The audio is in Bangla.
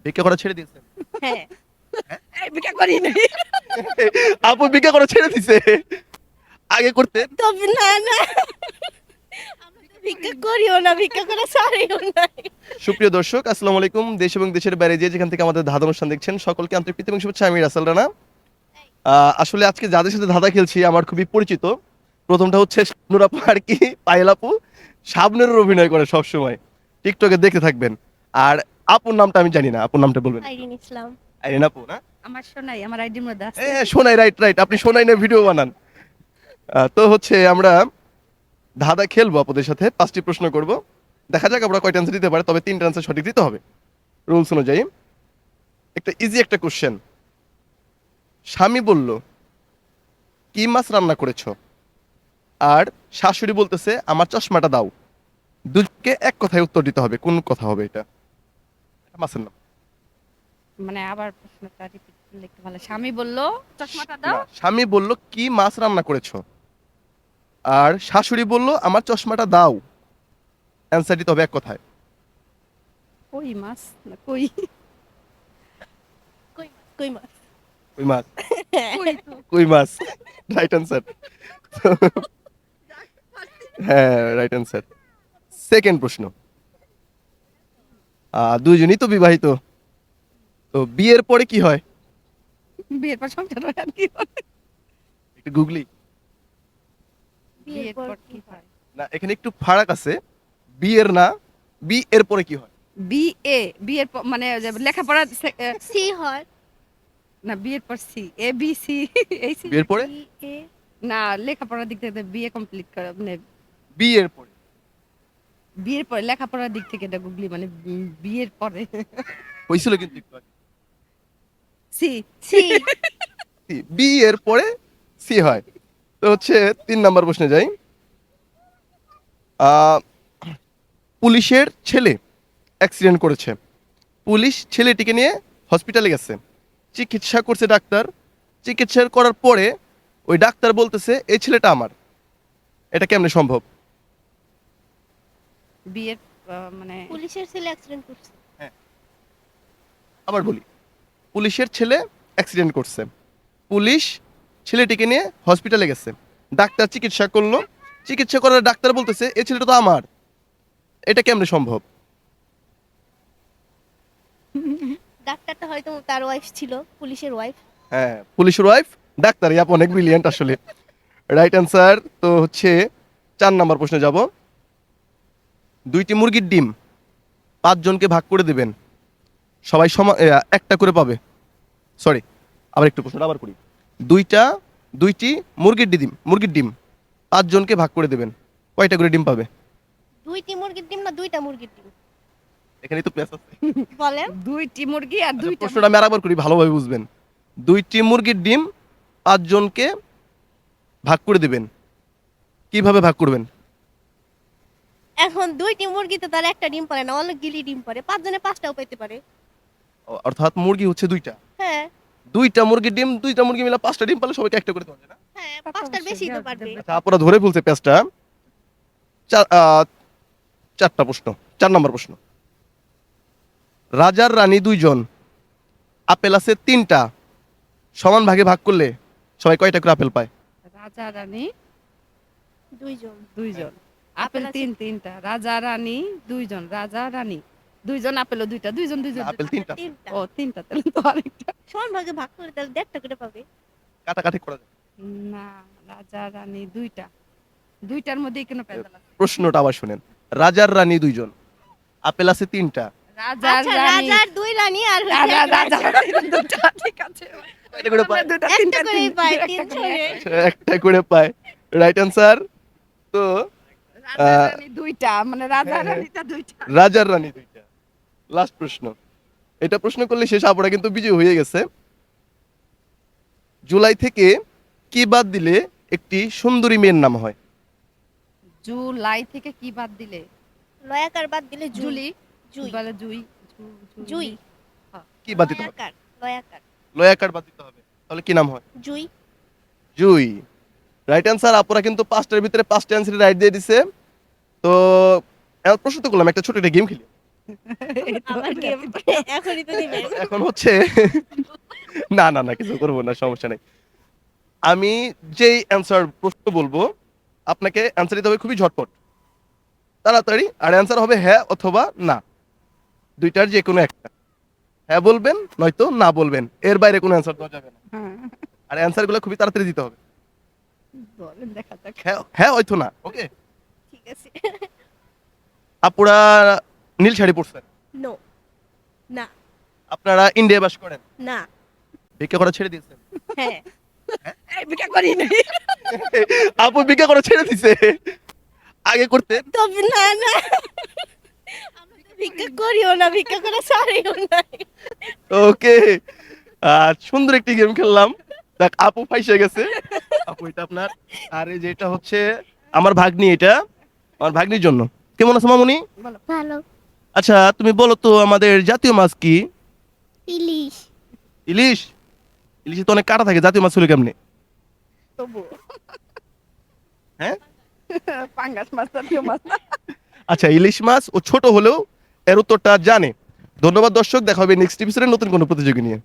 ভিক্ষা করা ছেড়ে দিয়েছেন? হ্যাঁ। এই বিকা করি নাই। আপু ভিক্ষা করা ছেড়ে দিছে, আগে করতেন? তবে না না, আমরা তো ভিক্ষা করিও না, ভিক্ষা করে ছাড়িও না। সুপ্রিয় দর্শক, আসসালামু আলাইকুম। দেশ এবং দেশের বাইরে যে যেখান থেকে আমাদের ধাঁধা অনুষ্ঠান দেখছেন, সকলকে আন্তরিক প্রীতি এবং শুভেচ্ছা। আমি রাসেল রানা। আসলে আজকে যাদের সাথে ধাঁধা খেলছি আমার খুবই পরিচিত। প্রথমটা হচ্ছে শাবনূর আপু, আর কি পায়েল আপু। শাবনূরের অভিনয় করে সবসময়, টিকটকে দেখতে থাকবেন। আর আপুর নামটা আমি জানি না, আপুর নামটা বলবেন। আইরিন ইসলাম। আইরিন আপু না? আমার শোনাই আমার আইডির মধ্যে আছে। হ্যাঁ, শোনাই, রাইট রাইট, আপনি শোনাই না ভিডিও বানান। তো হচ্ছে আমরা ধাঁধা খেলবো আপুদের সাথে, 5টি প্রশ্ন করব। দেখা যাক আমরা কয়টা অ্যান্সার দিতে পারে, তবে 3টা অ্যান্সার সঠিক দিতে হবে রুলস অনুযায়ী। একটা ইজি একটা কোশ্চেন। স্বামী বলল, কি মাছ রান্না করেছো? আর শাশুড়ি বলতেছে, আমার চশমাটা দাও। দুজনকে এক কথায় উত্তর দিতে হবে। কোন কথা হবে এটা? এটা মাছের নাম। মানে আবার প্রশ্নটা রিপিট করলে একটু ভালো। স্বামী বলল চশমাটা দাও। না, স্বামী বলল, কি মাছ রান্না করেছো? আর শাশুড়ি বলল, আমার চশমাটা দাও। অ্যান্সার দিতে হবে এক কথায়। কই মাছ না কই? কই মাছ, কই মাছ। কই মাছ, কই তো। কই মাছ, রাইট অ্যান্সার। হ্যাঁ, রাইট অ্যান্সার। সেকেন্ড প্রশ্ন। দুইজনই তো বিবাহিত, তো বিয়ের পরে কি হয়? বিয়ের পর সংসার হয় আর কি হয়? একটু গুগলি। বিয়ের পর কি হয়? না, এখানে একটু ফারাক আছে। বিয়ের না, বিয়ের পরে কি হয়? বিএ বিয়ের পর মানে যে লেখাপড়া সি হয়। না বিয়ের পর সি এ বি সি এই সি বিয়ের পরে, সি এ। না লেখাপড়ার দিক থেকে বিএ কমপ্লিট করা মানে বিয়ের পরে বিয়ের পরে লেখাপড়ার দিক থেকে এটা গুগলি মানে বিয়ের পরে হয়েছিল কিন্তু একটু আগে। সি সি। বিয়ের পরে সি হয়। তো হচ্ছে 3 নম্বর প্রশ্নে যাই। আহ, পুলিশের ছেলে অ্যাক্সিডেন্ট করেছে। পুলিশ ছেলেটিকে নিয়ে হসপিটালে গেছে, চিকিৎসা করছে ডাক্তার। চিকিৎসা করার পরে ওই ডাক্তার বলতেছে, এই ছেলেটা আমার। এটা কেমনে সম্ভব? বিয়ের মানে পুলিশের ছেলে অ্যাক্সিডেন্ট করছে। আবার বলি, পুলিশের ছেলে অ্যাক্সিডেন্ট করছে। পুলিশ ছেলেটিকে নিয়ে হসপিটালে গেছে, ডাক্তার চিকিৎসা করলো। চিকিৎসা করার ডাক্তার বলতেছে, এই ছেলেটা তো আমার। এটা কেমনে সম্ভব? ডাক্তারটা হয়তো তার ওয়াইফ ছিল, পুলিশের ওয়াইফ। হ্যাঁ, পুলিশের ওয়াইফ ডাক্তার। ইয়াপ অনেক ব্রিলিয়ান্ট আসলে। Right answer. তো হচ্ছে 4 নম্বর প্রশ্নে যাব। 2টি মুরগির ডিম 5 জনকে ভাগ করে দেবেন, সবাই সমান একটা করে পাবে। সরি, আবার একটু প্রশ্নটা আবার করি। 2টি মুরগির ডিম 5 জনকে ভাগ করে দেবেন, কয়টা করে ডিম পাবে? 2টি মুরগির ডিম না 2টা মুরগির ডিম? এখানেই তো প্যাচ আছে। বলেন। 2টি মুরগি আর আচ্ছা, 2টা প্রশ্নটা আমি আরেকবার করি, ভালোভাবে বুঝবেন। 2টি মুরগির ডিম 5 জনকে ভাগ করে দেবেন, কিভাবে ভাগ করবেন? এখন 2টি মুরগিতে তার একটা ডিম পারে না, অনেকগুলি ডিম পারে, 5 জনে 5টাও পেতে পারে। অর্থাৎ মুরগি হচ্ছে 2টা। হ্যাঁ 2টা মুরগির ডিম, 2টা মুরগি মিলে 5টা ডিম পারলে সবাইকে একটা করে দেওয়া যায় না? হ্যাঁ, তা তো 5টার অবশ্যই, বেশি তো দেওয়া পারবে। যাবে। আচ্ছা, আপনারা ধরে ফেলছে প্যাচটা। 4টা প্রশ্ন। 4 নম্বর প্রশ্ন। রাজার রানী 2 জন, আপেল আছে 3টা, সমান ভাগে ভাগ করলে সবাই কয়টা করে আপেল পায়? রাজা রানী 2 জন। 2 জন, আপেল আপেল আছে 3টা, রাজা রানী 2 জন, রাজা রানী 2 জন, আপেলও 2টা, 2 জন 2 জন, আপেল 3টা, 3টা ও 3টা, তাহলে তো আরেকটা সমান ভাগে ভাগ করে তাহলে 1.5টা করে পাবে। কাটাকাটি করা যায়। না। রাজা রানী 2টার মধ্যেই কেন পেদাল আছে? প্রশ্নটা আবার শুনেন। রাজার রানী 2 জন, আপেল আছে 3টা, রাজার আচ্ছা, রানী রাজার 2 রানী আর রাজা রাজা রানীর 2টা, ঠিক আছে কয়টা করে পায়? 2টা একটা 3টা করেই পায়, 3 একটা করে। জনে। আচ্ছা, একটা করে পায়। Right answer. তো রাজা রানী 2টা মানে রাজা হ্যাঁ, হ্যাঁ। রানীটা 2টা। রাজার রানী 2টা। লাস্ট প্রশ্ন। এটা প্রশ্ন করলে শেষ, আপুরা কিন্তু বিজয় হয়ে গেছে। জুলাই থেকে কি বাদ দিলে একটি সুন্দরী মেয়ের নাম হয়? জুলাই থেকে কি বাদ দিলে? লয়াকার বাদ দিলে জুই। জুলি জুই। বলে জুই জুই। কি বাদ দিতে হবে? লয়াকার, লয়াকার। লয়াকার বাদ দিতে হবে, তাহলে কি নাম হয়? জুই। জুই। Right answer. আপুরা কিন্তু 5টার ভিতরে 5টা অ্যান্সার রাইট দিয়ে দিছে। তো প্রশ্ন তো করলাম, একটা ছোট একটা গেম খেলি। আবার গেম এখনই তো দিবেন। এখন হচ্ছে না না না কিছু করবো না, সমস্যা নেই। আমি যেই অ্যান্সার প্রশ্ন বলবো আপনাকে অ্যান্সার দিতে হবে খুবই ঝটপট, তাড়াতাড়ি। আর অ্যান্সার হবে হ্যাঁ অথবা না, দুইটার যে কোনো একটা। হ্যাঁ বলবেন নয়তো না বলবেন, এর বাইরে কোনো অ্যান্সার দেওয়া যাবে না। আর অ্যান্সারগুলো খুবই তাড়াতাড়ি দিতে হবে। বলেন দেখা যাক। হ্যাঁ হ্যাঁ হয়তো না, ওকে। ঠিক আছে। আপুরা নীল শাড়ি পরছেন, নো। না। আপনারা ইন্ডিয়া বাস করেন, না। ভিক্ষা করা ছেড়ে দিয়েছেন। হ্যাঁ। এই বিকা করি নাই। আপু ভিক্ষা করা ছেড়ে দিছে, আগে করতেন। তবে না না, আমরা তো ভিক্ষা করিও না, ভিক্ষা করা ছাড়িও না। ওকে, সুন্দর একটি গেম খেললাম। দেখ আপু ফাইসে গেছে। আপু এটা আপনার, আর এই যে এটা হচ্ছে আমার ভাগ্নি, এটা আমার ভাগ্নির জন্য। কেমন আছো মামুনি? ভালো। আচ্ছা তুমি বলো তো আমাদের জাতীয় মাছ কি? ইলিশ। ইলিশ? ইলিশে তো অনেক কাটা থাকে, জাতীয় মাছ হলো কেমনে? তবু হ্যাঁ পাঙ্গাস মাছ জাতীয় মাছ না। আচ্ছা, ইলিশ মাছ ও ছোট হলেও এর উত্তরটা জানে। ধন্যবাদ দর্শক, দেখা হবে নেক্সট এপিসোডে নতুন কোনো প্রতিযোগী নিয়ে।